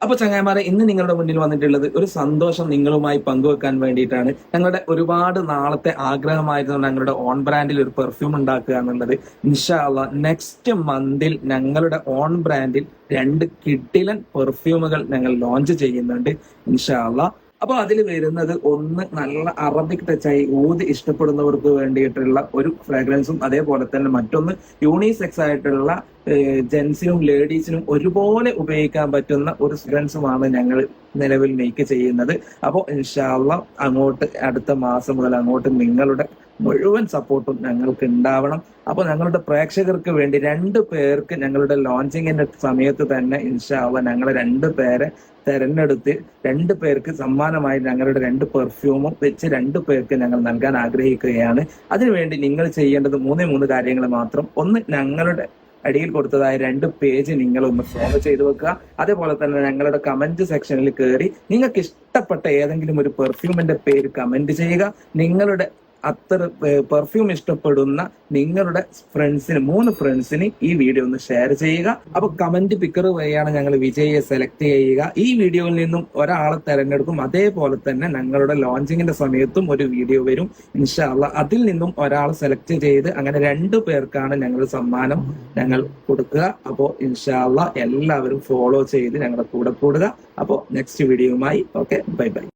അപ്പൊ ചങ്ങായിമാരെ, ഇന്ന് നിങ്ങളുടെ മുന്നിൽ വന്നിട്ടുള്ളത് ഒരു സന്തോഷം നിങ്ങളുമായി പങ്കുവെക്കാൻ വേണ്ടിയിട്ടാണ്. ഞങ്ങളുടെ ഒരുപാട് നാളത്തെ ആഗ്രഹമായിരുന്നു ഞങ്ങളുടെ ഓൺ ബ്രാൻഡിൽ ഒരു പെർഫ്യൂം ഉണ്ടാക്കുക എന്നുള്ളത്. ഇൻഷാ അല്ലാഹ് നെക്സ്റ്റ് മന്തിൽ ഞങ്ങളുടെ ഓൺ ബ്രാൻഡിൽ 2 കിഡിലൻ പെർഫ്യൂമുകൾ ഞങ്ങൾ ലോഞ്ച് ചെയ്യുന്നുണ്ട് ഇൻഷാ അല്ലാഹ്. അപ്പൊ അതിൽ വരുന്നത് ഒന്ന് നല്ല അറബിക് ടച്ചായി ഊതി ഇഷ്ടപ്പെടുന്നവർക്ക് വേണ്ടിയിട്ടുള്ള ഒരു ഫ്രാഗ്രൻസും, അതേപോലെ തന്നെ മറ്റൊന്ന് യൂണിസെക്സ് ആയിട്ടുള്ള ജെൻസിനും ലേഡീസിനും ഒരുപോലെ ഉപയോഗിക്കാൻ പറ്റുന്ന ഒരു ഫ്രാഗ്രൻസുമാണ് ഞങ്ങൾ നിലവിൽ മേക്ക് ചെയ്യുന്നത്. അപ്പോൾ ഇൻഷാ അല്ലാഹ് അങ്ങോട്ട് അടുത്ത മാസം മുതൽ അങ്ങോട്ട് നിങ്ങളുടെ മുഴുവൻ സപ്പോർട്ടും ഞങ്ങൾക്ക് ഉണ്ടാവണം. അപ്പോൾ ഞങ്ങളുടെ പ്രേക്ഷകർക്ക് വേണ്ടി 2 പേർക്ക് ഞങ്ങളുടെ ലോഞ്ചിങ്ങിന്റെ സമയത്ത് തന്നെ ഇൻഷാ അല്ലാഹ് ഞങ്ങൾ 2 പേരെ തെരഞ്ഞെടുത്ത് 2 പേർക്ക് സമ്മാനമായി ഞങ്ങളുടെ 2 പെർഫ്യൂമും വെച്ച് 2 പേർക്ക് ഞങ്ങൾ നൽകാൻ ആഗ്രഹിക്കുകയാണ്. അതിനുവേണ്ടി നിങ്ങൾ ചെയ്യേണ്ടത് 3 കാര്യങ്ങൾ മാത്രം. ഒന്ന്, ഞങ്ങളുടെ അടിയിൽ കൊടുത്തതായ 2 പേജ് നിങ്ങൾ ഒന്ന് ഫോളോ ചെയ്ത് വെക്കുക. അതേപോലെ തന്നെ ഞങ്ങളുടെ കമന്റ് സെക്ഷനിൽ കയറി നിങ്ങൾക്ക് ഇഷ്ടപ്പെട്ട ഏതെങ്കിലും ഒരു പെർഫ്യൂമിന്റെ പേര് കമന്റ് ചെയ്യുക. നിങ്ങളുടെ അത്ര പെർഫ്യൂം ഇഷ്ടപ്പെടുന്ന നിങ്ങളുടെ ഫ്രണ്ട്സിന് 3 ഫ്രണ്ട്സിന് ഈ വീഡിയോ ഒന്ന് ഷെയർ ചെയ്യുക. അപ്പൊ കമന്റ് പിക്കർ വഴിയാണ് ഞങ്ങൾ വിജയിയെ സെലക്ട് ചെയ്യുക. ഈ വീഡിയോയിൽ നിന്നും ഒരാളെ തെരഞ്ഞെടുക്കും. അതേപോലെ തന്നെ ഞങ്ങളുടെ ലോഞ്ചിങ്ങിന്റെ സമയത്തും ഒരു വീഡിയോ വരും ഇൻഷാ അല്ലാഹ്. അതിൽ നിന്നും ഒരാൾ സെലക്ട് ചെയ്ത് അങ്ങനെ 2 പേർക്കാണ് ഞങ്ങൾ സമ്മാനം ഞങ്ങൾ കൊടുക്കുക. അപ്പോ ഇൻഷാ അല്ലാഹ് എല്ലാവരും ഫോളോ ചെയ്ത് ഞങ്ങളുടെ കൂടെ കൂടുക. അപ്പോൾ നെക്സ്റ്റ് വീഡിയോയുമായി ഓക്കെ, ബൈ ബൈ.